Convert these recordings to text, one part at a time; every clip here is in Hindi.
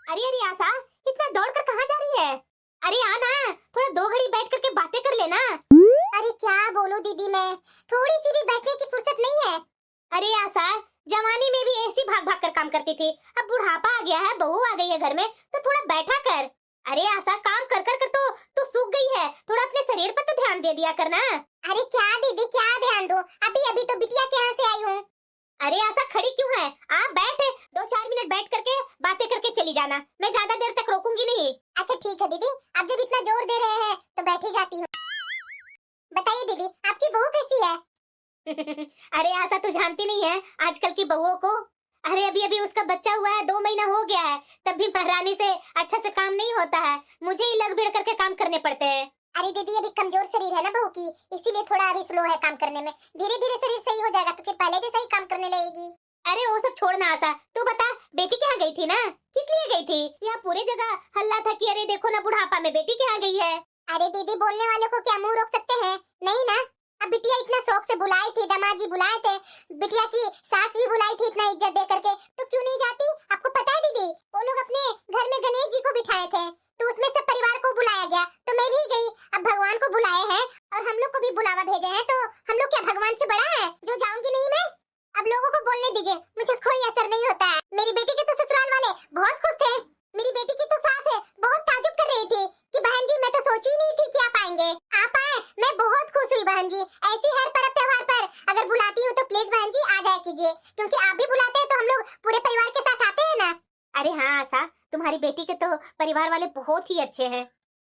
अरे अरे आशा, इतना दौड़ कर कहाँ जा रही है? अरे आना, थोड़ा 2 घड़ी बैठ करके बातें कर लेना। अरे क्या बोलूं दीदी, मैं थोड़ी सी भी बैठने की फुर्सत नहीं है। अरे आशा, जवानी में भी ऐसी भाग भाग कर काम करती थी, अब बुढ़ापा आ गया है, बहू आ गई है घर में, तो थोड़ा बैठा कर। अरे आशा, काम कर कर कर तो सूख गई है, थोड़ा अपने शरीर पर तो ध्यान दे दिया करना। अरे क्या दीदी, क्या ध्यान दूं, अभी अभी तो बिटिया के यहाँ से आई हूँ। अरे आशा, खड़ी क्यों है? आप बैठ, 2-4 मिनट बैठ करके बातें करके चली जाना, मैं ज्यादा देर तक रोकूंगी नहीं। अच्छा ठीक है दीदी, आप जब इतना जोर दे रहे हैं तो बैठ ही जाती हूँ। बताइए दीदी, आपकी बहू कैसी है? अरे आशा, तू जानती नहीं है आजकल की बहुओं को? अरे अभी अभी उसका बच्चा हुआ है, 2 महीना हो गया है, तब भी महारानी से अच्छा से काम नहीं होता है, मुझे ही लग भिड़ करके काम करने पड़ते हैं। अरे दीदी, अभी कमजोर शरीर है ना बहू की, इसीलिए थोड़ा अभी स्लो है काम करने में। धीरे धीरे शरीर सही हो जाएगा तो फिर पहले जैसा ही काम करने लगेगी। अरे वो सब छोड़ना आशा, तू बता, बेटी के यहाँ गई थी ना? किस लिए गई थी? यहाँ पूरे जगह हल्ला था कि अरे देखो ना, बुढ़ापा में बेटी के यहाँ गई है। अरे दीदी, बोलने वालों को क्या मुंह रोक सकते हैं? नहीं ना, अब बिटिया इतना शौक से बुलाई थी, दामाद जी बुलाए थे, बिटिया की सास भी बुलाई थी इतना इज्जत दे करके, तो क्यों नहीं जाती? आपको पता है दीदी, वो लोग अपने घर में गणेश जी को बिठाए थे, तो उसमें सब परिवार को बुलाया गया, तो मैं भी गई। अब भगवान को बुलाए हैं और हम लोग को भी बुलावा भेजे हैं, तो हम लोग क्या भगवान से बड़ा है जो जाऊंगी नहीं मैं? अब लोगों को बोलने दीजिए, मुझे कोई असर नहीं होता है। मेरी बेटी के तो ससुराल वाले बहुत खुश थे, मेरी बेटी की तो सास है बहुत ताजुब कर रही थी कि बहन जी, मैं तो सोची ही नहीं थी कि आप आएंगे, आप आए, मैं बहुत खुश हुई बहन जी। ऐसी हर पर्व त्योहार पर अगर बुलाती हूँ तो प्लीज बहन जी आ जाया कीजिए, क्योंकि आप भी बुलाते हैं तो हम लोग पूरे परिवार के साथ आते हैं ना। अरे हाँ आशा, तुम्हारी बेटी के तो परिवार वाले बहुत ही अच्छे हैं।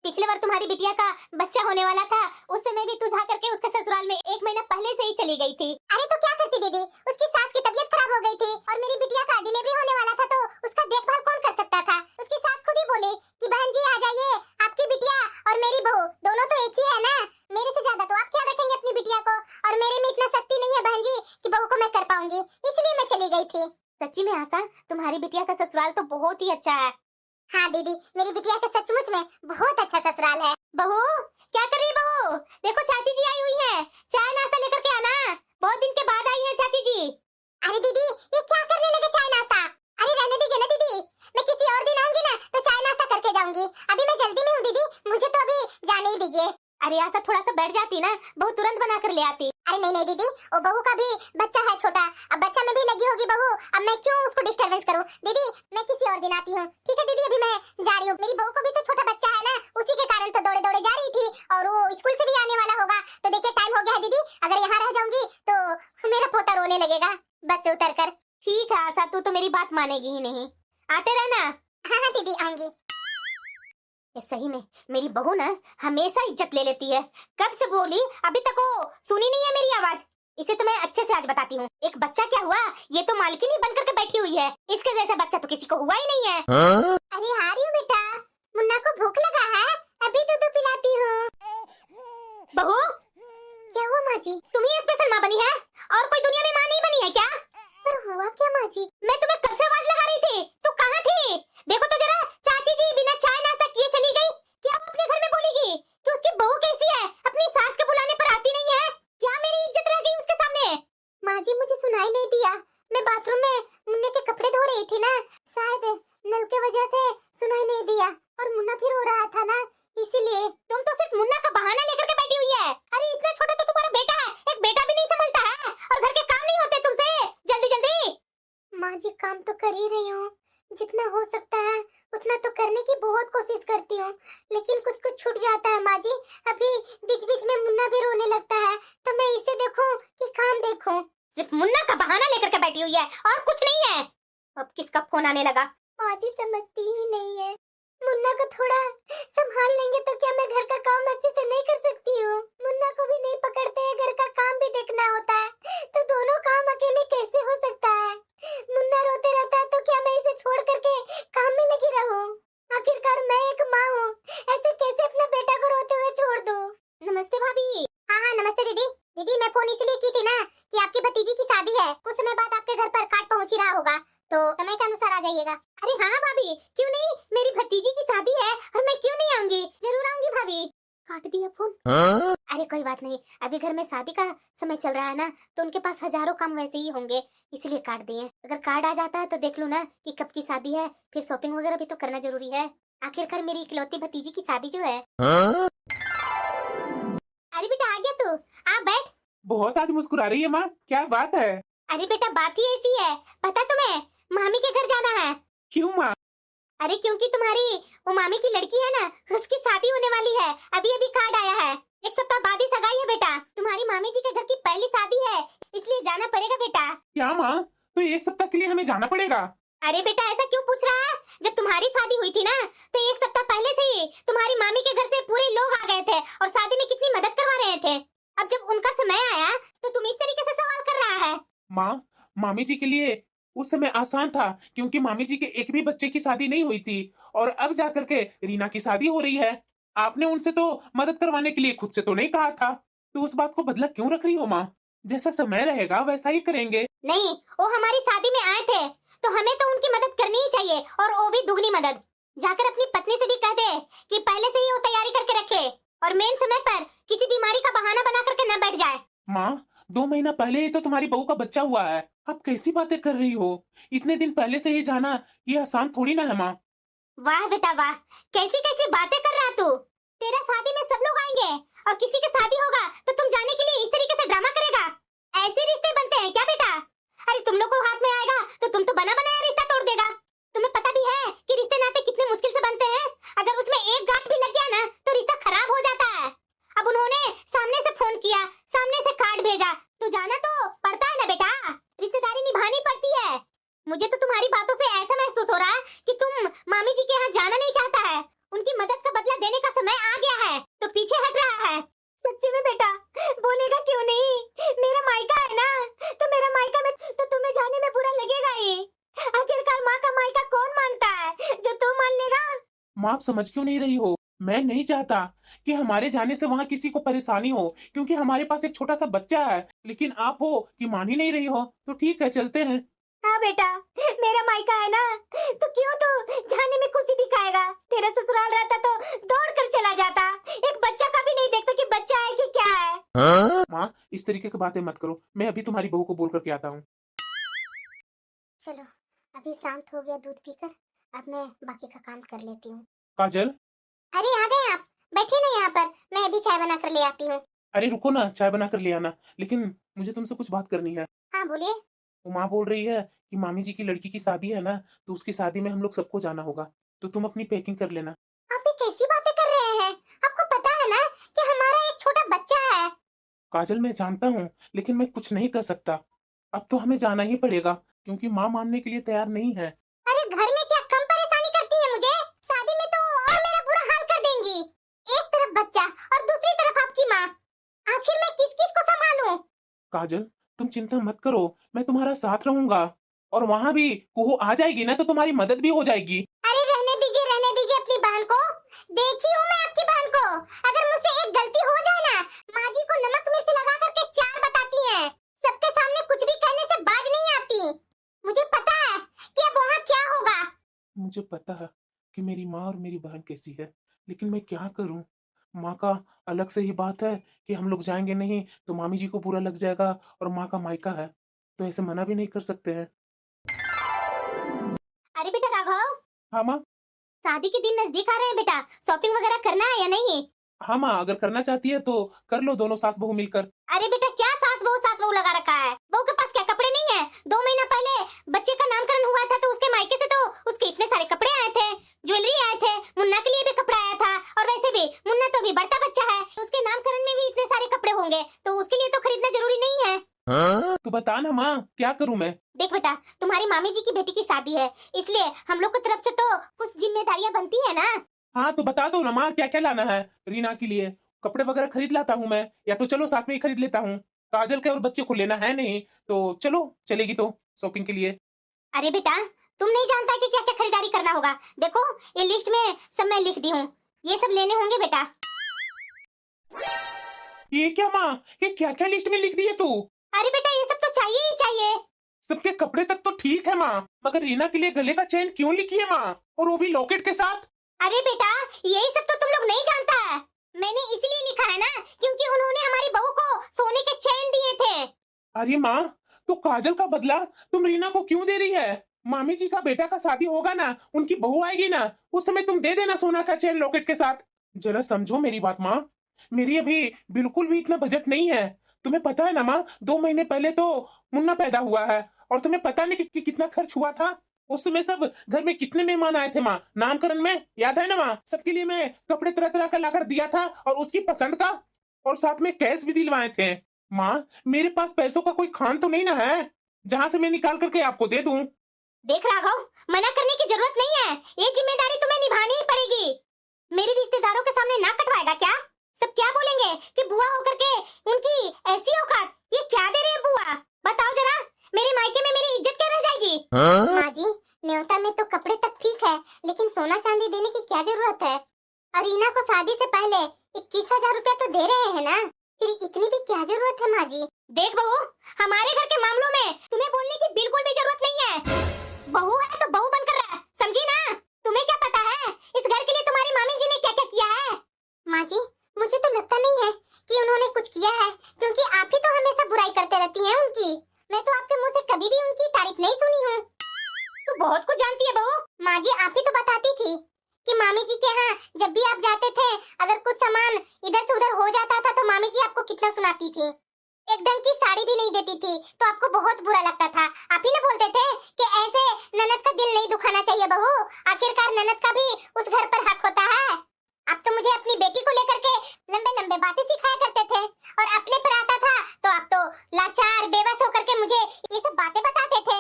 पिछले बार तुम्हारी बिटिया का बच्चा होने वाला था, उस समय भी तू जा करके उसके ससुराल में 1 महीना पहले से ही चली गई थी। अरे तो क्या करती दीदी, उसकी सास की तबीयत खराब हो गई थी और मेरी बिटिया का डिलीवरी होने वाला था, तो उसका देखभाल कौन कर सकता था? उसकी सास खुद ही बोली कि बहन जी आ जाइए, आपकी बिटिया और मेरी बहू दोनों तो एक ही है ना, मेरे से ज्यादा तो आप क्या रखेंगे अपनी बिटिया को, और मेरे में इतना शक्ति नहीं है बहन जी कि बहू को मैं कर पाऊंगी, इसलिए मैं चली गई थी। सच्ची में आशा, तुम्हारी बिटिया का ससुराल तो बहुत ही अच्छा है। हाँ दीदी, मेरी बिटिया का सचमुच में बहुत अच्छा ससुराल है। बहू, क्या कर रही बहू? देखो चाची जी आई हुई है, चाय नाश्ता लेकर के आना, बहुत दिन के बाद आई है चाची जी। अरे दीदी, ये क्या करने लगे चाय नाश्ता? अरे रहने दीजिए ना दीदी, मैं किसी और दिन आऊंगी ना तो चाय नाश्ता करके जाऊंगी, अभी मैं जल्दी में हूँ दीदी, मुझे तो अभी जाने ही दीजिए। अरे आशा, थोड़ा सा बैठ जाती ना, बहू तुरंत बना कर ले आती। अरे नहीं नहीं दीदी, वो बहू का भी बच्चा है छोटा, अब बच्चा में भी लगी होगी बहू, अब मैं क्यों उसको डिस्टरबेंस करूं? दीदी मैं किसी और दिन आती हूँ, ठीक है दीदी, अभी मैं जा रही हूँ। मेरी बहू को भी तो छोटा बच्चा है ना, उसी के कारण तो दौड़े दौड़े जा रही थी, और वो स्कूल से भी आने वाला होगा, तो देखिए टाइम हो गया है दीदी, अगर यहाँ रह जाऊंगी तो मेरा पोता रोने लगेगा बस से उतर कर। ठीक है आशा, तू तो मेरी बात मानेगी ही नहीं, आते रहना। हाँ हाँ दीदी आऊंगी। सही में मेरी बहू ना हमेशा इज्जत ले लेती है, कब से बोली अभी तक वो सुनी नहीं है मेरी आवाज। इसे तो मैं अच्छे से आज बताती हूँ। एक बच्चा क्या हुआ, ये तो मालकिन बन करके बैठी हुई है, इसके जैसा बच्चा तो किसी को हुआ ही नहीं है। अरे आ रही हूँ बेटा, मुन्ना को भूख लगा है, अभी दूध पिलाती हूँ। बहू, क्या हुआ माँ जी? तुम ही स्पेशल माँ बनी है, और कोई दुनिया में माँ नहीं बनी है क्या? पर हुआ क्या माँ जी? मैं तुम्हें कब से आवाज लगा रही थी, तू कहाँ थी? देखो तो जरा, चाची जी बिना चाय नाश्ता किए चली गई। क्या वो अपने घर में बोलेगी कि उसकी बहू कैसी है, अपनी सास के बुलाने पर आती नहीं है? क्या मेरी इज्जत रह गई उसके सामने? माँ जी मुझे सुनाई नहीं दिया, मैं बाथरूम में मुन्ने के कपड़े धो रही थी ना, शायद नल के वजह से सुनाई नहीं दिया, और मुन्ना फिर रो रहा था ना, इसीलिए। तुम तो सिर्फ मुन्ना का बहाना लेकर के बैठी हुई है। अरे इतना छोटा तो तुम्हारा बेटा है, एक बेटा भी नहीं समझता है, और घर के काम नहीं होते तुमसे, जल्दी जल्दी। माँ जी काम तो कर ही रही हूँ, जितना हो सकता है उतना तो करने की बहुत कोशिश करती हूँ, लेकिन कुछ कुछ छूट जाता है माँ जी। अभी बीच बीच में मुन्ना भी रोने लगता है, तो मैं इसे देखूं कि काम देखूं? सिर्फ मुन्ना का बहाना लेकर के बैठी हुई है और कुछ नहीं है। अब किसका फोन आने लगा? माँ जी समझती ही नहीं है, मुन्ना को थोड़ा संभाल लेंगे तो क्या मैं घर का काम अच्छे से नहीं कर सकती हूँ? मुन्ना को भी नहीं पकड़ते हैं, घर का काम भी देखना होता है, तो दोनों काम अकेले कैसे हो सकता है? मुन्ना रोते रहता है तो क्या मैं इसे छोड़ करके काम में लगी रहूं? आखिरकार मैं एक माँ हूँ, ऐसे कैसे अपना बेटा को रोते हुए छोड़ दूं? नमस्ते भाभी। हाँ हाँ नमस्ते दीदी। दीदी मैं फोन इसलिए की थी ना कि आपकी भतीजी की शादी है, कुछ समय बाद आपके घर पर कार्ड पहुँच ही रहा होगा, तो समय के अनुसार आ जाइएगा। अरे हाँ भाभी, क्यों नहीं, मेरी भतीजी की शादी है और मैं क्यों नहीं आऊंगी, जरूर आऊंगी भाभी। काट दिया फोन। अरे कोई बात नहीं, अभी घर में शादी का समय चल रहा है ना, तो उनके पास हजारों काम वैसे ही होंगे, इसलिए काट दिए। अगर कार्ड आ जाता है तो देख लो ना कि कब की शादी है, फिर शॉपिंग वगैरह भी तो करना जरूरी है। आखिरकार मेरी इकलौती भतीजी की शादी जो है। अरे बेटा आ गया तू, आ बैठ। बहुत आज मुस्कुरा रही है माँ, क्या बात है? अरे बेटा बात ही ऐसी है, पता तुम्हें मामी के घर जाना है। क्यों माँ? अरे क्योंकि तुम्हारी वो मामी की लड़की है ना, उसकी शादी होने वाली है। अभी अभी कार्ड आया है, एक सप्ताह बाद ही सगाई है बेटा। तुम्हारी मामी जी के घर की पहली शादी है, इसलिए जाना पड़ेगा बेटा। क्या माँ, तो एक सप्ताह के लिए हमें जाना पड़ेगा? अरे बेटा ऐसा क्यों पूछ रहा है? जब तुम्हारी शादी हुई थी ना, तो एक सप्ताह पहले से ही तुम्हारी मामी के घर से पूरे लोग आ गए थे और शादी में कितनी मदद करवा रहे थे। अब जब उनका समय आया तो तुम इस तरीके से सवाल कर रहा है। माँ, मामी जी के लिए उस समय आसान था क्योंकि मामी जी के एक भी बच्चे की शादी नहीं हुई थी, और अब जाकर के रीना की शादी हो रही है। आपने उनसे तो मदद करवाने के लिए खुद से तो नहीं कहा था, तो उस बात को बदला क्यों रख रही हो माँ? जैसा समय रहेगा वैसा ही करेंगे। नहीं, वो हमारी शादी में आए थे तो हमें तो उनकी मदद करनी ही चाहिए, और वो भी दुगनी मदद। जाकर अपनी पत्नी से भी कह दे कि पहले से ही वो तैयारी करके रखे, और मेन समय पर किसी बीमारी का बहाना बना करके न बैठ जाए। माँ, 2 महीना पहले ही तो तुम्हारी बहू का बच्चा हुआ है, आप कैसी बातें कर रही हो? इतने दिन पहले से ही जाना ये आसान थोड़ी ना है माँ। वाह बेटा वाह, कैसी कैसी बातें कर रहा तू। तेरा शादी में सब लोग आएंगे और किसी की शादी होगा तो तुम जाने के लिए इस तरीके से ड्रामा करेगा? ऐसे रिश्ते बनते हैं क्या बेटा? अरे तुम लोग को हाथ में आएगा तो तुम तो बना बनाया रिश्ता तोड़ देगा। तुम्हें पता भी है कि रिश्ते नाते कितने मुश्किल से बनते हैं, अगर उसमें एक गांठ भी लग गया ना तो रिश्ता खराब हो जाता है। अब उन्होंने सामने से फोन किया, सामने से कार्ड भेजा, तो जाना तो पड़ता है ना बेटा, रिश्तेदारी निभानी पड़ती है। मुझे तो तुम्हारी बातों से ऐसा महसूस हो रहा है कि तुम मामी जी के यहाँ जाना नहीं चाहता है। उनकी मदद का बदला देने का समय आ गया है तो पीछे हट रहा है। सच्ची में बेटा बोलेगा क्यों नहीं? मेरा मायका है ना, तो मेरा मायका में तो तुम्हें जाने में बुरा लगेगा ही। आखिरकार माँ का मायका कौन मानता है, जो तू मान लेगा? माँ, आप समझ क्यों नहीं रही हो? मैं नहीं चाहता कि हमारे जाने से वहाँ किसी को परेशानी हो, क्योंकि हमारे पास एक छोटा सा बच्चा है। लेकिन आप हो कि मान ही नहीं रही हो, तो ठीक है चलते हैं। हाँ बेटा, मेरा मायका है ना, तो क्यों तू जाने में खुशी दिखाएगा? तेरा ससुराल रहता तो दौड़ कर चला जाता, एक बच्चा का भी नहीं देखता कि बच्चा है कि क्या है। माँ, इस तरीके की बातें मत करो, मैं अभी तुम्हारी बहू को बोल करके आता हूँ। चलो अभी शांत हो गया दूध पीकर, अब मैं बाकी का काम कर लेती हूँ। काजल, अरे आ गए आप, बैठिए ना यहाँ पर, मैं अभी चाय बना कर ले आती हूँ। अरे रुको ना, चाय बना कर ले आना, लेकिन मुझे तुमसे कुछ बात करनी है। हाँ बोलिए। वो माँ बोल रही है कि मामी जी की लड़की की शादी है ना, तो उसकी शादी में हम लोग सबको जाना होगा, तो तुम अपनी पैकिंग कर लेना। आप ये कैसी बातें कर रहे हैं? आपको पता है ना कि हमारा एक छोटा बच्चा है। काजल, मैं जानता हूँ, लेकिन मैं कुछ नहीं कर सकता। अब तो हमें जाना ही पड़ेगा, क्योंकि माँ मानने के लिए तैयार नहीं है। अरे घर में क्या कम परेशानी करती है मुझे? शादी में तो और मेरा बुरा हाल कर देंगी। एक तरफ बच्चा और दूसरी तरफ आपकी माँ, आखिर मैं किस किस को संभालूं? काजल, तुम चिंता मत करो, मैं तुम्हारा साथ रहूंगा, और वहाँ भी कुहू आ जाएगी ना तो तुम्हारी मदद भी हो जाएगी। अरे रहने दीजिए अपनी बहन को। देखी हूँ मैं आपकी बहन को, अगर मुझसे एक गलती हो जाए ना, माँ जी को नमक मिर्च लगा करके 4 बताती हैं। सबके सामने कुछ भी कहने से बाज नहीं आती। मुझे पता है कि अब वहाँ क्या होगा। मुझे पता है कि मेरी माँ और मेरी बहन कैसी है, लेकिन मैं क्या करूं? माँ का अलग से ही बात है कि हम लोग जाएंगे नहीं तो मामी जी को बुरा लग जाएगा, और माँ का मायका है तो ऐसे मना भी नहीं कर सकते हैं। अरे बेटा राघव, हाँ माँ। शादी के दिन नजदीक आ रहे हैं बेटा, शॉपिंग वगैरह करना है या नहीं? हाँ माँ, अगर करना चाहती है तो कर लो, दोनों सास बहू मिलकर। अरे बेटा क्या सास बहू लगा रखा है? बहू के पास क्या कपड़े नहीं है? 2 महीना पहले बच्चे का नामकरण हुआ था तो उसके मायके से तो उसके इतने सारे कपड़े आए थे, ज्वेलरी आए थे, मुन्ना के लिए भी कपड़ा आया था, और वैसे भी मुन्ना तो अभी बढ़ता बच्चा है, तो उसके नामकरण में भी इतने सारे कपड़े होंगे, तो उसके लिए तो खरीदना जरूरी नहीं है। तो बता ना माँ, क्या करूँ मैं? देख बेटा, तुम्हारी मामी जी की बेटी की शादी है, इसलिए हम लोग की तरफ से तो कुछ जिम्मेदारियां बनती है ना। हाँ तो बता दो ना माँ, क्या क्या लाना है? रीना के लिए कपड़े वगैरह खरीद लाता हूँ मैं, या तो चलो साथ में ही खरीद लेता हूँ। काजल के और बच्चे को लेना है नहीं, तो चलो, चलेगी तो शॉपिंग के लिए। अरे बेटा तुम नहीं जानता कि क्या क्या खरीदारी करना होगा? देखो ये लिस्ट में सब मैं लिख दी हूँ, ये सब लेने होंगे बेटा। ये क्या माँ, ये क्या क्या लिस्ट में लिख दिए तू? अरे बेटा ये सब तो चाहिए ही चाहिए। सबके कपड़े तक तो ठीक है माँ, मगर रीना के लिए गले का चेन क्यों लिखी है माँ, और वो भी लॉकेट के साथ? अरे बेटा यही सब तो तुम लोग नहीं जानता है। मैंने इसलिए लिखा है ना क्योंकि उन्होंने हमारी बहू को सोने के चैन दिए थे। अरे माँ, तो काजल का बदला तुम रीना को क्यों दे रही है? मामी जी का बेटा का शादी होगा ना, उनकी बहू आएगी ना, उस समय तुम दे देना सोना का चेन लॉकेट के साथ। जरा समझो मेरी बात माँ, मेरी अभी बिल्कुल भी इतना बजट नहीं है। तुम्हें पता है ना माँ, 2 महीने पहले तो मुन्ना पैदा हुआ है, और तुम्हें पता नहीं कि कितना खर्च हुआ था। उस समय सब घर में कितने मेहमान आए थे माँ, नामकरण में, याद है ना माँ? सबके लिए मैं कपड़े तरह तरह का लाकर दिया था, और उसकी पसंद का, और साथ में कैश भी दिलवाए थे। माँ, मेरे पास पैसों का कोई खान तो नहीं ना है जहाँ से मैं निकाल करके आपको दे दूं। देख राघव, मना करने की जरूरत नहीं है, ये जिम्मेदारी तुम्हें निभानी ही पड़ेगी। मेरे रिश्तेदारों के सामने ना कटवाएगा क्या? सब क्या बोलेंगे कि बुआ होकर के उनकी ऐसी औकात, ये क्या दे रहे हैं बुआ? बताओ जरा, मेरे मायके में मेरी इज्जत क्या रह जाएगी? माँ जी, न्योता में तो कपड़े तक ठीक है, लेकिन सोना चांदी देने की क्या जरूरत है? अरीना को शादी से पहले 21,000 रुपया तो दे रहे हैं ना, फिर इतनी भी क्या जरूरत है माँ जी? देख बहू, हमारे घर के मामलों में तुम्हें बोलने की बिल्कुल भी जरूरत नहीं है। बहू है तो बहू बनकर रह, समझी ना? तुम्हें क्या पता है इस घर के लिए तुम्हारी मामी जी ने क्या क्या किया है? माँ जी, मुझे तो लगता नहीं है कि उन्होंने कुछ किया है, क्योंकि आप ही तो हमेशा बुराई करते रहती हैं उनकी। मैं तो आपके मुंह से कभी भी उनकी तारीफ नहीं सुनी हूँ। तू बहुत कुछ जानती है बहू। माँ जी, आप ही तो बताती थी कि मामी जी के यहाँ जब भी आप जाते थे, अगर कुछ सामान इधर से उधर हो जाता था तो मामी जी आपको कितना सुनाती थी। एक ढंग की साड़ी भी नहीं देती थी तो आपको बहुत बुरा लगता था। आप ही ना बोलते थे कि ऐसे ननद का दिल नहीं दुखाना चाहिए बहू, आखिरकार ननद का भी उस घर पर हक होता है। आप तो मुझे अपनी बेटी को लेकर के लंबे लंबे बातें सिखाया करते थे, और अपने पर आता था तो आप तो लाचार बेबस होकर के मुझे ये सब बातें बताते थे।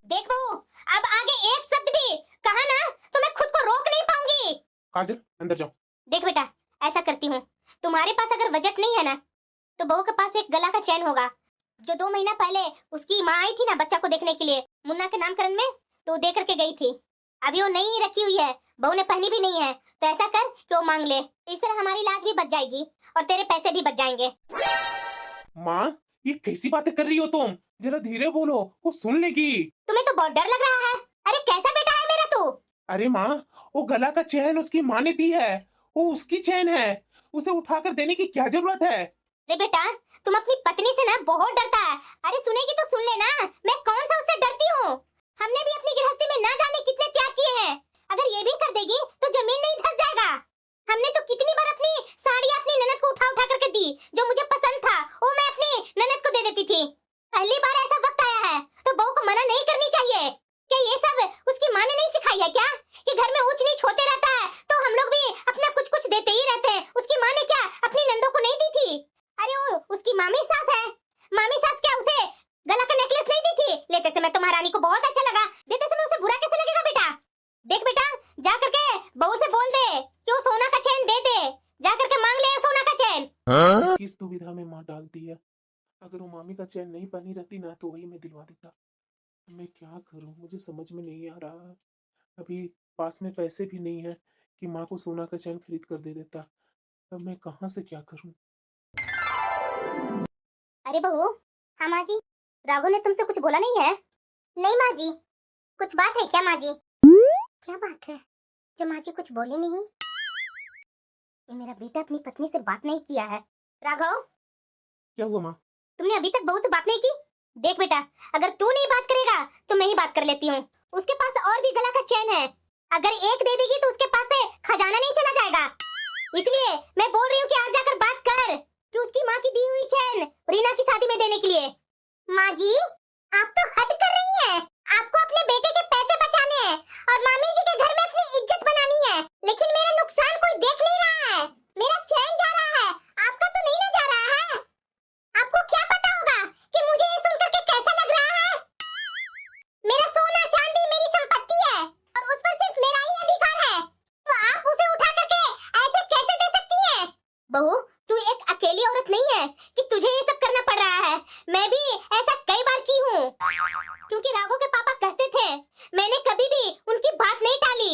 देख बहू, अब आगे एक शब्द भी कहा ना तो मैं खुद को रोक नहीं पाऊंगी। काजल, अंदर जाओ। देख बेटा, ऐसा करती हूँ, तुम्हारे पास अगर बजट नहीं है ना तो बहू के पास एक गला का चैन होगा, जो 2 महीना पहले उसकी माँ आई थी ना बच्चा को देखने के लिए मुन्ना के नामकरण में, तो दे करके गई थी। अभी वो नहीं रखी हुई है, बहू ने पहनी भी नहीं है, तो ऐसा कर कि वो मांग ले, तो इस तरह हमारी लाज भी बच जाएगी और तेरे पैसे भी बच जाएंगे। माँ, ये कैसी बातें कर रही हो तुम? जरा धीरे बोलो, वो सुन लेगी। तुम्हें तो बहुत डर लग रहा है। अरे कैसा बेटा है मेरा तू? अरे माँ, वो गला का चैन उसकी माँ ने दी है, वो उसकी चैन है, उसे उठाकर देने की क्या जरूरत है? अरे बेटा, तुम अपनी पत्नी से ना बहुत डरता है। अरे सुनेगी तो सुन लेना, मैं कौन सा उससे डरती हूँ? हमने भी अपनी गृहस्थी में ना जाने कितने त्याग किए हैं। अगर ये भी कर देगी तो जमीन नहीं धंस जाएगा। हमने तो कितनी बार अपनी साड़ी अपनी ननद को उठा उठा करके दी, जो मुझे पसंद था वो मैं अपनी ननद को दे देती थी। पहली बार ऐसा वक्त आया है तो बहू को मना नहीं करनी चाहिए। क्या ये सब उसकी माँ ने नहीं सिखाई है क्या, कि घर में ऊंच नीच होते रहता है तो हम लोग भी अपना कुछ कुछ देते ही रहते हैं? उसकी माँ ने क्या अपनी नंदों को नहीं दी थी? अरे वो उसकी मामी सास है, मामी सास क्या उसे गला का नेकलेस नहीं दी थी? लेते समय तो महारानी को बहुत अच्छा लगा, देते समय उसे बुरा कैसे लगेगा बेटा? देख बेटा, जा करके बहू से बोल दे कि वो सोना का चैन दे दे, जा करके मांग ले सोना का चैन। किस दुविधा में माँ डालती है। अगर वो मामी का चैन नहीं पहनी रहती ना तो वही मैं दिलवा देता। मैं क्या करूं, मुझे समझ में नहीं आ रहा। अभी पास में पैसे भी नहीं है कि माँ को सोना का चैन खरीद कर दे देता। अब मैं कहाँ से क्या करूं? अरे बहू। हाँ माँ जी। राघव ने तुमसे कुछ बोला नहीं है? नहीं माँ जी, कुछ बात है क्या माँ जी? क्या बात है जो माँ जी कुछ बोले नहीं? ये मेरा बेटा अपनी पत्नी से बात नहीं किया है। राघव, क्या हुआ माँ? तुमने अभी तक बहू से बात नहीं की? देख बेटा, अगर तू नहीं बात करेगा तो मैं ही बात कर लेती हूँ। उसके पास और भी गला का चैन है, अगर एक दे देगी तो उसके पास से खजाना नहीं चला जाएगा। इसलिए मैं बोल रही हूँ कि आज जाकर बात कर कि उसकी माँ की दी हुई चैन रीना की शादी में देने के लिए। माँ जी, आप तो हद कर रही हैं। आपको अपने बेटे के पैसे बचाने हैं और मामी जी के घर में अपनी इज्जत बनानी है, लेकिन मेरा नुकसान कोई देख नहीं रहा है। मेरा चैन जा रहा है, आपका तो नहीं ना जा रहा है। आपको क्या पता होगा कि मुझे ये सुनकर के कैसा लग रहा है? मेरा सोना चांदी मेरी संपत्ति है और उस पर सिर्फ मेरा ही अधिकार है, तो आप उसे उठा करके ऐसे कैसे दे सकती हैं? बहू, तू एक अकेली औरत नहीं है कि तुझे ये सब करना पड़ रहा है। मैं भी ऐसा कई बार की हूँ, क्योंकि राघव के पापा कहते थे मैंने कभी भी उनकी बात नहीं टाली।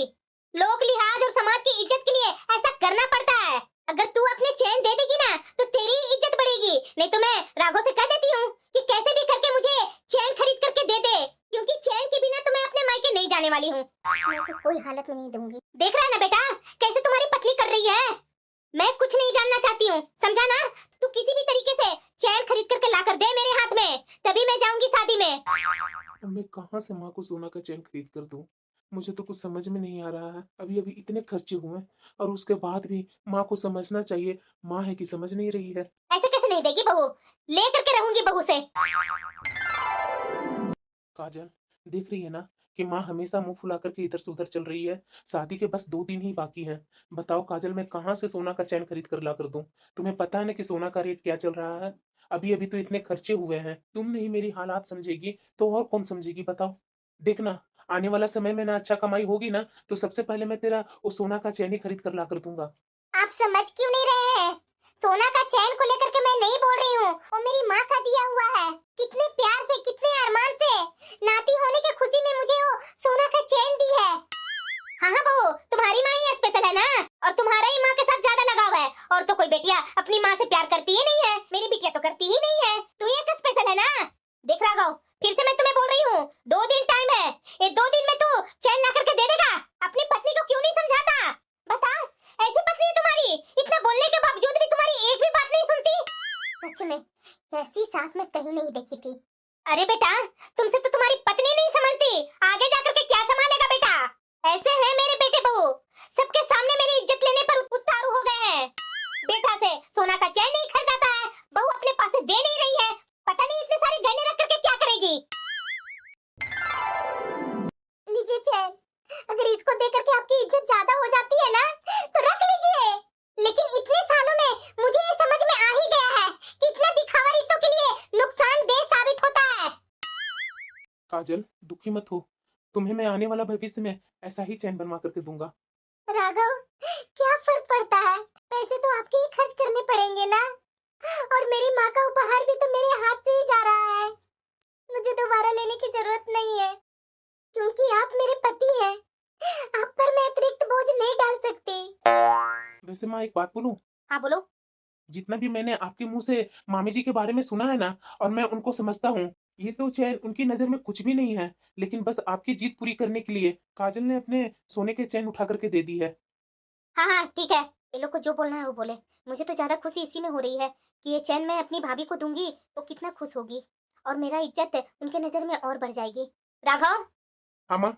लोक लिहाज और समाज की इज्जत के लिए ऐसा करना पड़ता है। अगर तू अपने चैन दे देगी ना तो तेरी इज्जत बढ़ेगी, नहीं तो मैं राघव से कह देती हूँ कि कैसे भी करके मुझे चैन खरीद करके दे दे, क्योंकि चैन के बिना तो मैं अपने मायके नहीं जाने वाली हूँ। मैं तो कोई हालत में नहीं दूंगी। देख रहा है ना बेटा, कैसे तुम्हारी पत्नी कर रही है। मैं कुछ नहीं जानना चाहती हूँ, समझा ना? तू किसी भी तरीके से चैन खरीद करके ला कर दे मेरे हाथ में, तभी मैं जाऊंगी शादी में। अब मैं कहाँ से माँ को सोना का चैन खरीद कर दूं? मुझे तो कुछ समझ में नहीं आ रहा है। अभी अभी इतने खर्चे हुए हैं और उसके बाद भी माँ को समझना चाहिए। माँ है कि समझ नहीं रही है। ऐसे कैसे नहीं देगी बहू, ले करके रहूंगी बहू से। काजल, देख रही है ना कि माँ हमेशा मुंह फुला करके इधर से उधर चल रही है। शादी के बस 2 दिन ही बाकी हैं। बताओ काजल, मैं कहाँ से सोना का चैन खरीद कर ला कर दूं? तुम्हें पता है ना कि सोना का रेट क्या चल रहा है? अभी अभी तो इतने खर्चे हुए हैं। तुम नहीं मेरी हालात समझेगी तो और कौन समझेगी बताओ? देखना, आने वाला समय में ना अच्छा कमाई होगी ना, तो सबसे पहले मैं तेरा वो सोना का चैन ही खरीद कर ला कर दूंगा। आप समझ क्यों नहीं रहे हैं? सोना का चैन को लेकर के मैं नहीं बोल रही हूँ, वो मेरी माँ का दिया हुआ है। कितने प्यार से, कितने अरमान से नाती होने की खुशी में मुझे वो सोना का चैन दी है। हाँ हाँ बहू, तुम्हारी माँ ही स्पेशल है ना, और तुम्हारा ही माँ के साथ ज्यादा लगाव है। और तो कोई बेटियां अपनी माँ से प्यार करती ही नहीं है, मेरी बिटिया तो करती ही नहीं है, तू ही एक स्पेशल है ना। देख रहा गाओ, फिर से मैं तुम्हें बोल रही हूँ, 2 दिन टाइम है, ये 2 दिन में तू चैन ला करके दे देगा। अपनी पत्नी को क्यों नहीं समझाता? बता, ऐसी पत्नी है तुम्हारी, इतना बोलने के बावजूद भी तुम्हारी एक भी बात नहीं सुनती। सच में ऐसी सास मैं कहीं नहीं देखी थी। अरे बेटा, तुमसे तो तुम्हारी पत्नी नहीं समझती, आगे जाकर के क्या संभालेगा बेटा? ऐसे हैं मेरे बेटे बहू, सबके सामने मेरी इज्जत लेने पर उतारू हो गए हैं। बेटा से सोना का चैन नहीं खरीदाता है, बहू अपने पास से दे नहीं रही है, पता नहीं इतने सारे गहने रख करके क्या करेगी। लीजिए चैन, अगर इसको दे करके आपकी इज्जत ज्यादा हो जाती है ना तो रख लीजिए। लेकिन इतने सालों में मुझे ये समझ में आ ही गया है कि इतना दिखावा रिश्तों के लिए नुकसानदेह साबित होता है। काजल, दुखी मत हो, तुम्हें मैं आने वाला भविष्य में ऐसा ही चैन बनवा करके दूंगा। राघव, क्या फर्क पड़ता है? पैसे तो आपके ही खर्च करने पड़ेंगे ना, और मेरी माँ का उपहार भी तो मेरे हाथ से ही जा रहा है। मुझे दोबारा लेने की जरूरत नहीं है, क्योंकि आप मेरे पति हैं। आप पर मैं अतिरिक्त बोझ नहीं डाल सकती। वैसे माँ, एक बात बोलूं? हाँ बोलो। जितना भी मैंने आपके मुंह से मामी जी के बारे में सुना है ना, और मैं उनको समझता हूँ, ये तो चैन उनकी नजर में कुछ भी नहीं है, लेकिन बस आपकी जीत पूरी करने के लिए काजल ने अपने सोने के चैन उठा करके दे दी है। हाँ हाँ ठीक है, ये लोग को जो बोलना है वो बोले। मुझे तो ज्यादा खुशी इसी में हो रही है कि ये चैन मैं अपनी भाभी को दूंगी तो कितना खुश होगी, और मेरा इज्जत उनके नजर में और बढ़ जाएगी। राघव, हाँ माँ।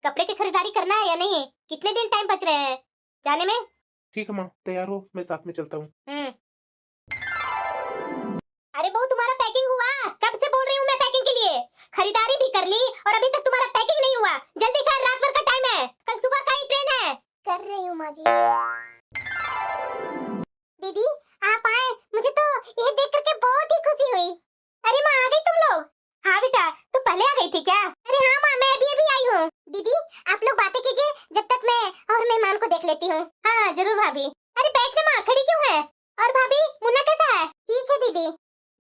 कपड़े की खरीदारी करना है या नहीं? कितने दिन टाइम बच रहे हैं जाने में? ठीक है माँ, तैयार हो, मैं साथ में चलता हूँ। अरे बहू, तुम्हारा पैकिंग हुआ? कब से बोल रही हूँ मैं पैकिंग के लिए। खरीदारी भी कर ली और अभी तक तुम्हारा पैकिंग नहीं हुआ। जल्दी कर, रात भर का टाइम है, कल सुबह का ही ट्रेन है। कर रही हूँ माँ जी। दीदी, आप आए, मुझे तो ये देख करके बहुत ही खुशी हुई। अरे माँ, आ गई तुम लोग? हाँ बेटा, तू पहले आ गई थी क्या? अरे हाँ माँ, मैं अभी आई हूँ। दीदी, आप लोग बातें कीजिए जब तक मैं और मेहमान को देख लेती हूँ। हाँ जरूर भाभी। अरे बैठना माँ, खड़ी क्यों है? और भाभी, मुन्ना कैसा है? ठीक है दीदी।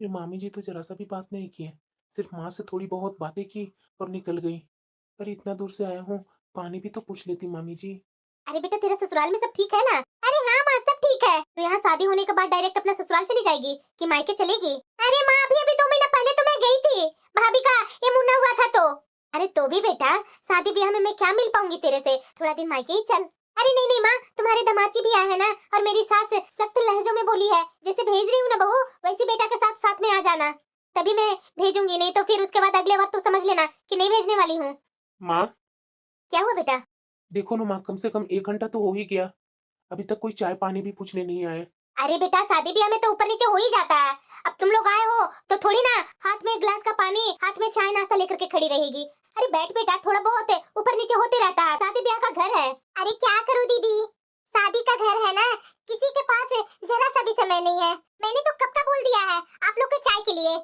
ये मामी जी तो जरा सा भी बात नहीं की है, सिर्फ माँ से थोड़ी बहुत बातें की और निकल गई। पर इतना दूर से आया हूँ, पानी भी तो पूछ लेती मामी जी। अरे बेटा, तेरे ससुराल में सब ठीक है ना? अरे हाँ माँ, सब ठीक है। तो यहाँ शादी होने के बाद डायरेक्ट अपना ससुराल चली जाएगी कि मायके चलेगी? अरे माँ, अभी 2 महीना पहले तो मैं गई थी, भाभी का ये मुन्ना हुआ था तो। अरे तो भी बेटा, शादी ब्याह में मैं क्या मिल पाऊंगी तेरे से, थोड़ा दिन मायके ही चल। अरे नहीं नहीं माँ, तुम्हारे दामाद जी भी आए हैं ना, और मेरी सास सख्त लहजों में बोली है, जैसे भेज रही हूँ ना बहू, वैसे बेटा के साथ साथ में आ जाना, तभी मैं भेजूंगी, नहीं तो फिर उसके बाद अगले वक्त तो समझ लेना कि नहीं भेजने वाली हूँ। माँ, क्या हुआ बेटा? देखो ना माँ, कम से कम 1 घंटा तो हो ही गया, अभी तक कोई चाय पानी भी पूछने नहीं आए। अरे बेटा, शादी ब्याह में तो ऊपर नीचे हो ही जाता है। अब तुम लोग आए हो तो थोड़ी ना हाथ में गिलास का पानी, हाथ में चाय नाश्ता लेकर के खड़ी रहेगी। अरे बैठ बेटा, थोड़ा बहुत ऊपर नीचे होते रहता है, शादी ब्याह का घर है। अरे क्या करूँ दीदी, शादी का घर है ना, किसी के पास जरा सा भी समय नहीं है। मैंने तो कब का बोल दिया है आप लोग के चाय के लिए,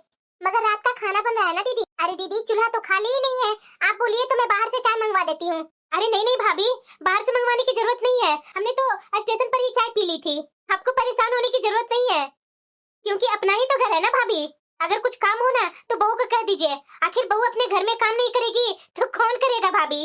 मगर रात का खाना बन रहा है ना दीदी। अरे दीदी, चूल्हा तो खाली ही नहीं है, आप बोलिए तो मैं बाहर से चाय मंगवा देती हूँ। अरे नहीं नहीं भाभी, बाहर से मंगवाने की जरूरत नहीं है, हमने तो स्टेशन पर ही चाय पी ली थी, आपको परेशान होने की जरूरत नहीं है, क्योंकि अपना ही तो घर है ना भाभी। अगर कुछ काम हो ना तो बहू को कह दीजिए, आखिर बहू अपने घर में काम नहीं करेगी तो कौन करेगा भाभी।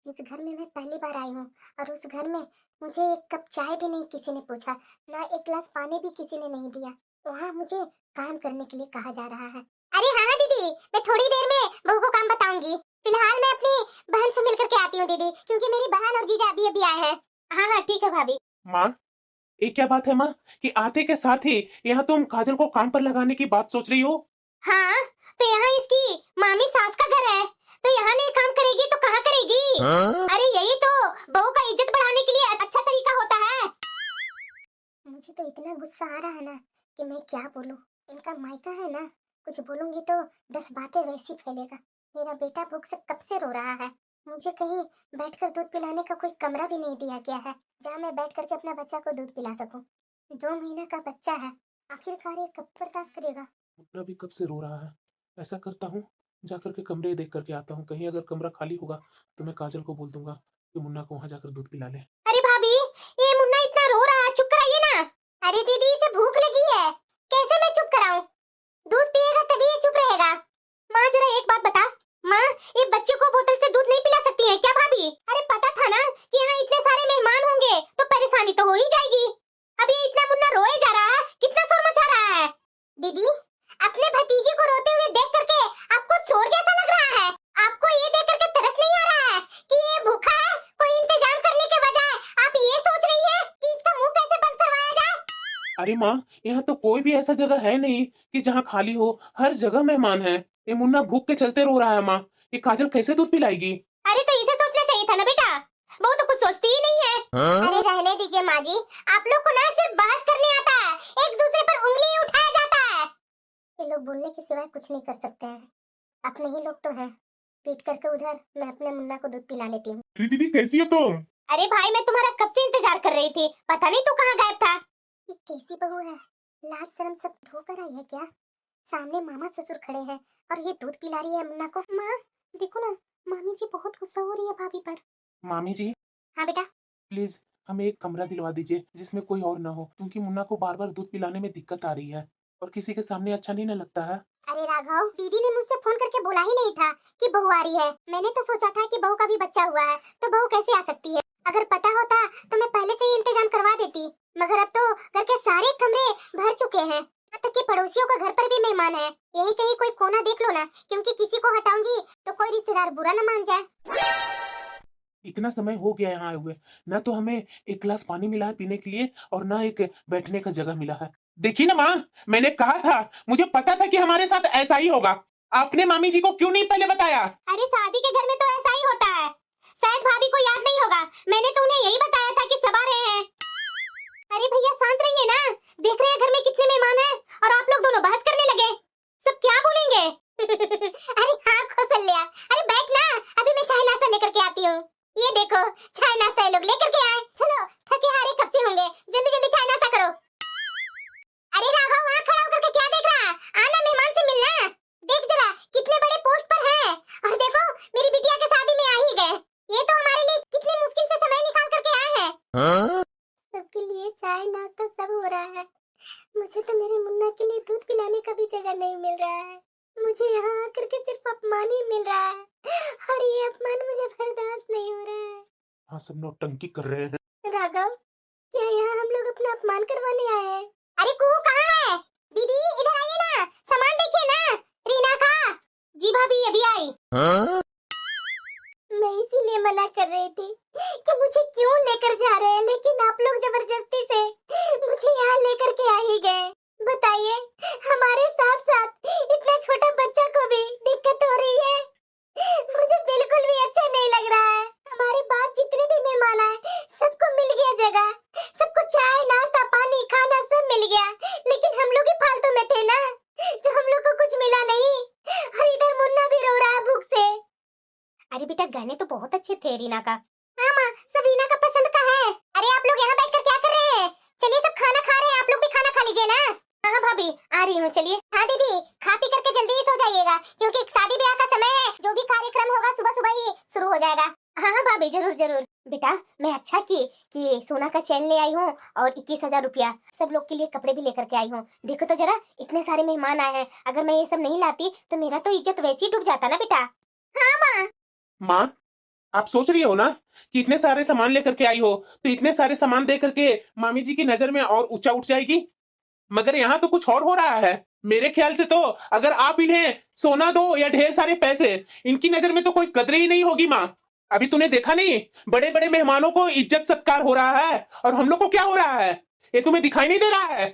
जिस घर में मैं पहली बार आई हूँ, और उस घर में मुझे एक कप चाय भी नहीं किसी ने पूछा, ना एक गिलास पानी भी किसी ने नहीं दिया, वहाँ मुझे काम करने के लिए कहा जा रहा है। अरे हाँ हाँ दीदी, मैं थोड़ी देर में बहू को काम बताऊंगी। फिलहाल मैं अपनी बहन से मिलकर के आती हूँ दीदी, क्योंकि मेरी बहन और जीजा अभी अभी आए हैं। हाँ हाँ ठीक है भाभी। माँ, ये क्या बात है माँ कि आते के साथ ही यहाँ तुम काजल को कान पर लगाने की बात सोच रही हो? हाँ, तो यहाँ इसकी मामी सास का घर है, तो यहाँ नहीं काम करेगी तो कहाँ करेगी? अरे यही तो बहू का इज्जत बढ़ाने के लिए अच्छा तरीका होता है। मुझे तो इतना गुस्सा आ रहा है ना कि मैं क्या बोलूं। इनका मायका है ना, कुछ बोलूंगी तो 10 बातें वैसी फैलेगा। मेरा बेटा भूख से कब से रो रहा है। मुझे कहीं बैठकर दूध पिलाने का कोई कमरा भी नहीं दिया गया है जहाँ मैं बैठ करके अपना बच्चा को दूध पिला सकूं। 2 महीना का बच्चा है, आखिरकार ये कब बर्दाश्त करेगा। मुन्ना भी कब से रो रहा है। ऐसा करता हूँ, जाकर के कमरे देख करके आता हूँ। कहीं अगर कमरा खाली होगा तो मैं काजल को बोल दूंगा कि मुन्ना को वहाँ जाकर दूध पिला ले। अरे भाभी, ये मुन्ना इतना रो रहा है, चुप कराइए ना। अरे दीदी, इसे भूख लगी है, कैसे मैं चुप कराऊं? दूध पिएगा तभी ये चुप रहेगा। माँ जरा एक बात बता, माँ ये बच्चे को बोतल से दूध नहीं पिला सकती है क्या भाभी? अरे पता था ना कि यहाँ इतने सारे मेहमान होंगे तो परेशानी तो हो ही जाएगी। अब ये इतना मुन्ना रोए जा रहा है, कितना शोर मचा रहा है। दीदी, अपने भतीजे को रोते हुए देख करके आपको शोर जैसा लग रहा है? आपको ये देख करके तरस नहीं आ रहा है कि ये भूखा है? कोई इंतजाम करने के बजाय आप ये सोच रही है कि इसका मुंह कैसे बंद करवाया जाए? अरे माँ, यहाँ तो कोई भी ऐसा जगह है नहीं कि जहाँ खाली हो। हर जगह मेहमान है। ये मुन्ना भूख के चलते रो रहा है माँ। ये काजल कैसे दूध पिलाएगी? अरे तो इसे सोचना चाहिए था ना बेटा, वो तो कुछ सोचती ही नहीं है। अरे रहने दीजिए माँ जी, आप लोग को ना सिर्फ बहस करने आता है, एक दूसरे पर उंगली उठाया जाता है। ये लोग बोलने के सिवाय कुछ नहीं कर सकते हैं। अपने ही लोग तो हैं। पीट करके उधर मैं अपने मुन्ना को दूध पिला लेती हूँ। दीदी कैसी हो तुम? अरे भाई, मैं तुम्हारा कब से इंतजार कर रही थी, पता नहीं तू कहाँ गायब था। ये कैसी बहू है, लाज शर्म सब धोकर आई है क्या? सामने मामा ससुर खड़े हैं और ये दूध पिला रही है मुन्ना को। माँ देखो ना, मामी जी बहुत गुस्सा हो रही है भाभी पर। मामी जी, हाँ बेटा, प्लीज हमें एक कमरा दिलवा दीजिए जिसमें कोई और ना हो, क्योंकि मुन्ना को बार बार दूध पिलाने में दिक्कत आ रही है और किसी के सामने अच्छा नहीं ना लगता है। अरे राघव, दीदी ने मुझसे फोन करके बोला ही नहीं था कि बहू आ रही है। मैंने तो सोचा था कि बहू का भी बच्चा हुआ है तो बहू कैसे आ सकती है। अगर पता होता तो मैं पहले से ही इंतजाम करवा देती, मगर अब तो घर के सारे कमरे भर चुके हैं। यहाँ तक कि पड़ोसियों का घर पर भी मेहमान है। यही कहीं कोई कोना देख लो ना, क्योंकि किसी को हटाऊंगी तो कोई रिश्तेदार बुरा न मान जाए। इतना समय हो गया यहाँ आए हुए, ना तो हमें एक गिलास पानी मिला है पीने के लिए और ना एक बैठने का जगह मिला है। देखिए ना माँ, मैंने कहा था, मुझे पता था कि हमारे साथ ऐसा ही होगा। आपने मामी जी को क्यों नहीं पहले बताया? अरे शादी के घर में तो ऐसा ही होता है, शायद भाभी को याद नहीं होगा, मैंने तो उन्हें यही बताया था कि सब आ रहे हैं। अरे भैया शांत रहिए ना, देख रहे हैं घर में कितने मेहमान हैं और आप लोग दोनों बहस करने लगे, सब क्या बोलेंगे? अरे हाँ कौशल्या, अरे बैठ ना, अभी मैं चाय नाश्ता लेकर के आती हूँ। ये देखो चाय नाश्ता ये लोग लेकर के आए। चलो, थके हारे कब से होंगे, जल्दी जल्दी चाय नाश्ता करो। अरे राघव, वहाँ खड़ा होकर के क्या देख रहा है? आना मेहमान से मिलना। देख जरा कितने बड़े पोस्ट पर है, और देखो मेरी बिटिया के शादी में आ ही गए। ये तो हमारे लिए कितनी मुश्किल से समय निकाल करके आए हैं। सबके लिए चाय नाश्ता सब हो रहा है, मुझे तो मेरे मुन्ना के लिए दूध पिलाने का भी जगह नहीं मिल रहा है। मुझे यहाँ आकर के सिर्फ अपमान ही मिल रहा है और ये अपमान मुझे बर्दाश्त नहीं हो रहा है। हाँ, सब नौटंकी कर रहे हैं। राघव, क्या यहाँ हम लोग अपना अपमान करवाने आए हैं? अरे कुहू कहाँ है? दीदी इधर आइए ना, सामान देखिए ना। रीना का? जी भाभी अभी आई। मैं इसीलिए मना कर रही थी कि मुझे क्यों लेकर जा रहे हैं, लेकिन आप लोग जबरदस्ती से मुझे यहाँ लेकर के आ ही गए। बताइए, हमारे साथ साथ इतना छोटा बच्चा को भी दिक्कत हो रही है। मुझे बिल्कुल भी अच्छा नहीं लग रहा है। हमारे बाद जितने भी मेहमान आए सबको मिल गया जगह, सबको चाय नाश्ता पानी खाना सब मिल गया, लेकिन हम लोग ही फालतू में थे ना, जो हम लोग को कुछ मिला नहीं। और इधर मुन्ना भी रो रहा है भूख से। अरे बेटा गाने तो बहुत अच्छे थे रीना का। हाँ माँ, सब रीना का पसंद का है। अरे आप लोग यहाँ बैठकर क्या कर रहे हैं? चलिए सब खाना खा रहे हैं, आप लोग भी खाना खा लीजिए ना। हाँ भाभी आ रही हूँ, चलिए। हाँ दीदी, खा पी करके जल्दी ही सो जाइएगा, क्योंकि शादी ब्याह का समय है, जो भी कार्यक्रम होगा सुबह सुबह ही शुरू हो जाएगा। हाँ हाँ भाभी जरूर जरूर। बेटा मैं अच्छा की कि सोना का चैन ले आई हूँ और 21,000 रुपया, सब लोग के लिए कपड़े भी लेकर के आई हूँ। देखो तो जरा, इतने सारे मेहमान आए हैं, अगर मैं ये सब नहीं लाती तो मेरा तो इज्जत वैसे ही डूब जाता ना बेटा। हाँ माँ। माँ, आप सोच रही हो ना कि इतने सारे सामान लेकर के आई हो तो इतने सारे सामान दे करके मामी जी की नजर में और ऊंचा उठ जाएगी, मगर यहाँ तो कुछ और हो रहा है। मेरे ख्याल से तो अगर आप इन्हें सोना दो या ढेर सारे पैसे, इनकी नजर में तो कोई कदर ही नहीं होगी माँ। अभी तूने देखा नहीं, बड़े बड़े मेहमानों को इज्जत सत्कार हो रहा है और हम लोग को क्या हो रहा है? ये तुम्हें दिखाई नहीं दे रहा है?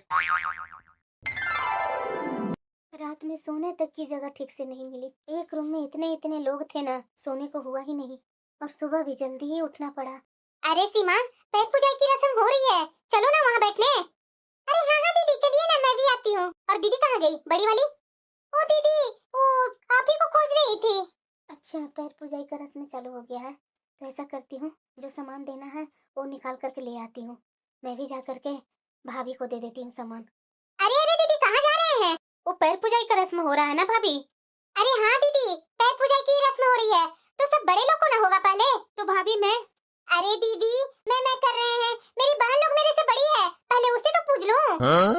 रात में सोने तक की जगह ठीक से नहीं मिली। एक रूम में इतने इतने लोग थे ना, सोने को हुआ ही नहीं और सुबह भी जल्दी ही उठना पड़ा। अरे सीमा, पैर पूजा की रस्म हो रही है, चलो ना वहाँ बैठने। अरे हाँ हाँ दीदी, चलिए ना, मैं भी आती हूँ। और दीदी कहाँ गई, बड़ी वाली? ओ दीदी, वो आप ही को खोज रही थी। अच्छा, पैर पूजाई का रस्म चालू हो गया है, तो ऐसा करती हूँ, जो सामान देना है वो निकाल करके ले आती हूँ। मैं भी जा करके भाभी को दे देती हूँ सामान। अरे अरे दीदी, कहाँ जा रहे हैं? वो पैर पूजाई का रस्म हो रहा है ना भाभी। अरे हाँ दीदी, पैर पूजा की रस्म हो रही है, तो सब बड़े लोग को ना होगा पहले। तो भाभी मैं अरे दीदी, मैं कर रहे हैं, मेरी बहन लोग मेरे से बड़ी है, पहले उससे तो पूछ लो।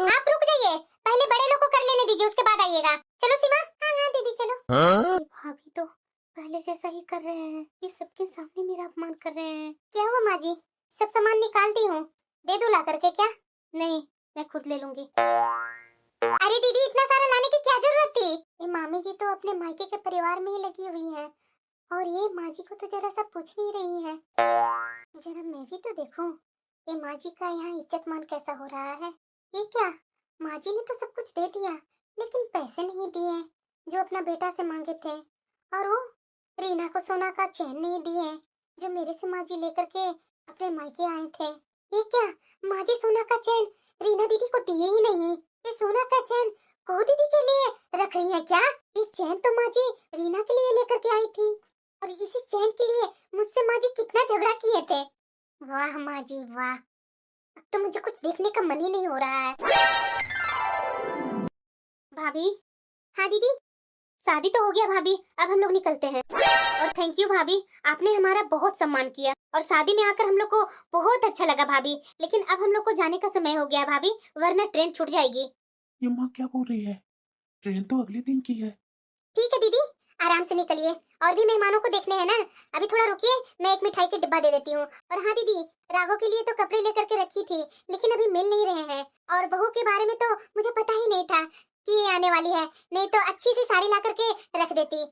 आप रुक जाइए, पहले बड़े लोग को कर लेने दीजिए, उसके बाद आइएगा। चलो सीमा। हाँ हाँ दीदी चलो। ये भाभी तो पहले जैसा ही कर रहे हैं, ये सबके सामने मेरा अपमान कर रहे हैं। क्या हुआ माँ जी, सब सामान निकालती हूँ, दे दूँ ला करके क्या? नहीं, मैं खुद ले लूंगी। अरे दीदी, इतना सारा लाने की क्या जरूरत थी? ये मामी जी तो अपने मायके के परिवार में ही लगी हुई हैं, और ये माँ जी को तो जरा सा पूछ नहीं रही है। जरा मैं भी तो देखूं, ये माँ जी का यहाँ इज्जत मान कैसा हो रहा है। ये क्या, माँ जी ने तो सब कुछ दे दिया, लेकिन पैसे नहीं दिए जो अपना बेटा से मांगे थे, और वो रीना को सोना का चैन नहीं दिए जो मेरे से माँ जी लेकर के अपने मायके आए थे। ये क्या, माँ जी सोना का चैन रीना दीदी को दिए ही नहीं, ये सोना का चैन को दीदी के लिए रख रही है क्या? ये चैन तो माँ जी रीना के लिए लेकर के आई थी, और इसी चैन के लिए मुझसे माँ जी कितना झगड़ा किए थे। वाह माँ जी वाह, अब तो मुझे कुछ देखने का मन ही नहीं हो रहा है। भाभी, हाँ दीदी। शादी तो हो गया भाभी, अब हम लोग निकलते हैं। और थैंक यू भाभी, आपने हमारा बहुत सम्मान किया और शादी में आकर हम लोग को बहुत अच्छा लगा भाभी। लेकिन अब हम लोग को जाने का समय हो गया भाभी, वरना ट्रेन छूट जाएगी। ये माँ क्या बोल रही है? ट्रेन तो अगले दिन की है। ठीक है दीदी, आराम से निकलिए, और भी मेहमानों को देखने हैं ना। अभी थोड़ा रुकिए, मैं एक मिठाई का डिब्बा दे देती हूँ। और हाँ दीदी, राघव के लिए तो कपड़े लेकर के रखी थी, लेकिन अभी मिल नहीं रहे हैं, और बहू के बारे में तो मुझे पता ही नहीं था कि ये आने वाली है, नहीं तो अच्छी सी साड़ी ला करके रख देती।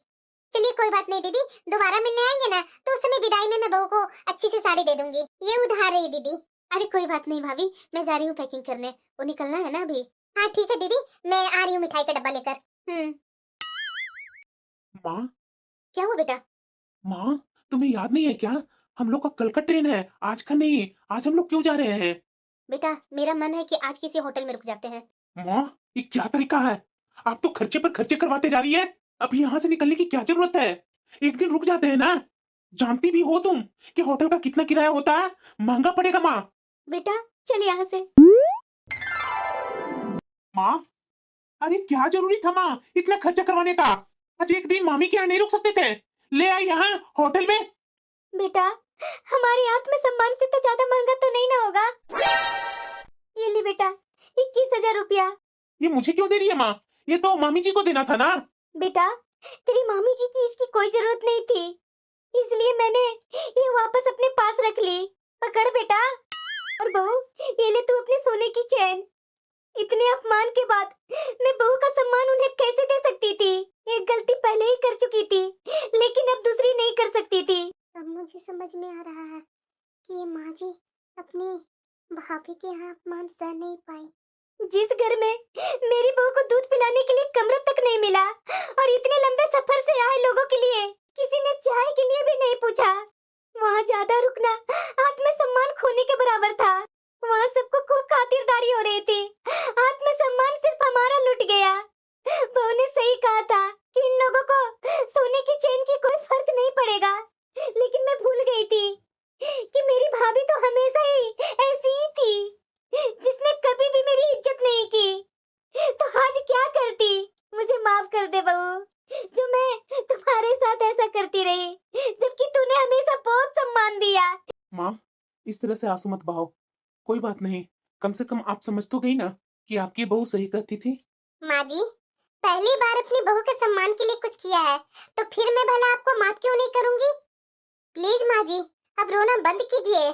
चलिए कोई बात नहीं दीदी, दोबारा मिलने आएंगे ना तो उस समय विदाई में मैं बहू को अच्छी सी साड़ी दे दूंगी। ये उधार है दीदी। अरे कोई बात नहीं भाभी, मैं जा रही हूँ पैकिंग करने, वो निकलना है ना अभी। हाँ ठीक है दीदी, मैं आ रही हूँ मिठाई का डब्बा लेकर। माँ, क्या हुआ बेटा? माँ, तुम्हें याद नहीं है क्या? हम लोग का कल का ट्रेन है, आज का नहीं। आज हम लोग क्यों जा रहे हैं? बेटा, मेरा मन है कि आज किसी होटल में रुक जाते हैं। माँ, ये क्या तरीका है? आप तो खर्चे पर खर्चे करवाते जा रही है। अब यहाँ से निकलने की क्या जरूरत है? एक दिन रुक जाते हैं ना। जानती भी हो तुम कि होटल का कितना किराया होता है, महंगा पड़ेगा। माँ, बेटा चल यहाँ से। माँ, अरे क्या जरूरी था माँ इतना खर्चा करवाने का? आज एक दिन मामी के यहाँ नहीं रुक सकते थे? ले आई यहाँ होटल में। बेटा, हमारे आत्मसम्मान से तो ज्यादा महंगा तो नहीं ना होगा। ये ले बेटा, 21,000 रुपया। ये मुझे क्यों दे रही है माँ? ये तो मामी जी को देना था ना। बेटा, तेरी मामी जी की इसकी कोई जरूरत नहीं थी, इसलिए मैंने ये वापस अपने पास रख ली। पकड़ बेटा। और बहू, ये ले तू अपने सोने की चैन। इतने अपमान के बाद मैं बहू का सम्मान उन्हें कैसे दे सकती थी? एक गलती पहले ही कर चुकी थी, लेकिन अब दूसरी नहीं कर सकती थी। अब मुझे समझ में आ रहा है कि ये माँ जी अपनी भाभी के यहाँ अपमान सह नहीं पाई। जिस घर में मेरी बहू को दूध पिलाने के लिए कमरा तक नहीं मिला, और इतने लंबे सफर से आए लोगों के लिए किसी ने चाय के लिए भी नहीं पूछा, वहाँ ज्यादा रुकना आत्मसम्मान खोने के बराबर था। वहाँ सबको खूब खातिरदारी हो रही थी, आत्मसम्मान सिर्फ हमारा लुट गया। बहू ने सही कहा था कि इन लोगों को सोने की चेन की कोई फर्क नहीं पड़ेगा, लेकिन मैं भूल गई थी कि मेरी भाभी तो हमेशा ही ऐसी ही थी, जिसने कभी भी मेरी इज्जत नहीं की। तो आज क्या करती? मुझे माफ कर दे बहू, जो मैं तुम्हारे साथ ऐसा करती रही, जबकि तूने हमेशा बहुत सम्मान दिया। माँ, इस तरह से आंसू मत बहाओ। कोई बात नहीं, कम से कम आप समझ तो गई ना कि आपकी बहू सही कहती थी। माँ जी, पहली बार अपनी बहू के सम्मान के लिए कुछ किया है, तो फिर मैं भला आपको माफ क्यों नहीं करूंगी? प्लीज माँ जी, अब रोना बंद कीजिए,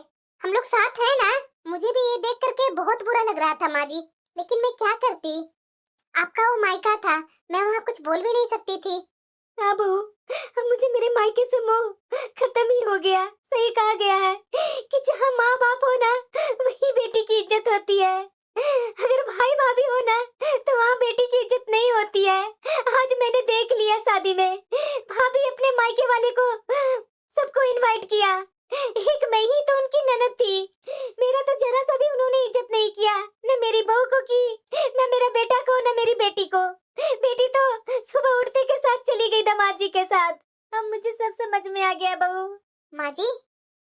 हम लोग साथ हैं ना। मुझे भी ये देख करके बहुत बुरा लग रहा था माँ जी, लेकिन मैं क्या करती, आपका वो मायका था, मैं वहाँ कुछ बोल भी नहीं सकती थी। हाँ बहू, अब मुझे मेरे मायके से मोह खत्म ही हो गया। सही कहा गया है कि जहाँ माँ बाप हो ना वही बेटी की इज्जत होती है। अगर भाई भाभी हो ना तो वहाँ बेटी की इज्जत नहीं होती है। आज मैंने देख लिया शादी में भाभी अपने मायके वाले को सबको इनवाइट किया। एक मैं ही तो उनकी ननद थी। मेरा तो जरा सा भी उन्होंने इज्जत नहीं किया, न मेरी बहू को की, न मेरा बेटा को, न मेरी बेटी को। बेटी तो सुबह उठते के साथ चली गई दामाद जी के साथ। अब मुझे सब समझ में आ गया बहू। माँ जी,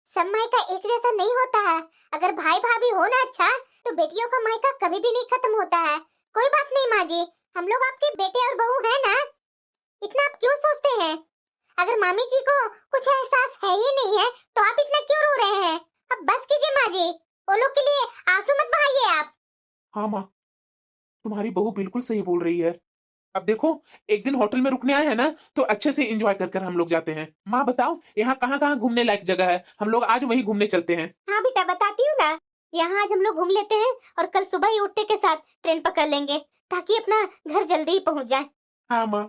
सब मायका एक जैसा नहीं होता है। अगर भाई भाभी हो ना अच्छा तो बेटियों का मायका कभी भी नहीं खत्म होता है। कोई बात नहीं माँ जी, हम लोग आपके बेटे और बहू हैं ना, इतना आप क्यों सोचते हैं? अगर मामी जी को कुछ एहसास है ही नहीं है तो आप इतना क्यों रो रहे हैं? अब बस कीजिए माँ जी, वो लोग के लिए आंसू मत बहाइए आप। हाँ माँ, तुम्हारी बहू बिल्कुल सही बोल रही है। अब देखो, एक दिन होटल में रुकने आए हैं ना तो अच्छे से एंजॉय कर कर हम लोग जाते हैं। माँ बताओ, यहाँ कहाँ कहाँ घूमने लायक जगह है? हम लोग आज वहीं घूमने चलते हैं। हाँ बेटा बताती हूँ ना। यहाँ आज हम लोग घूम लेते हैं और कल सुबह ही उठते के साथ ट्रेन पकड़ लेंगे ताकि अपना घर जल्दी ही पहुँच जाए। हाँ माँ।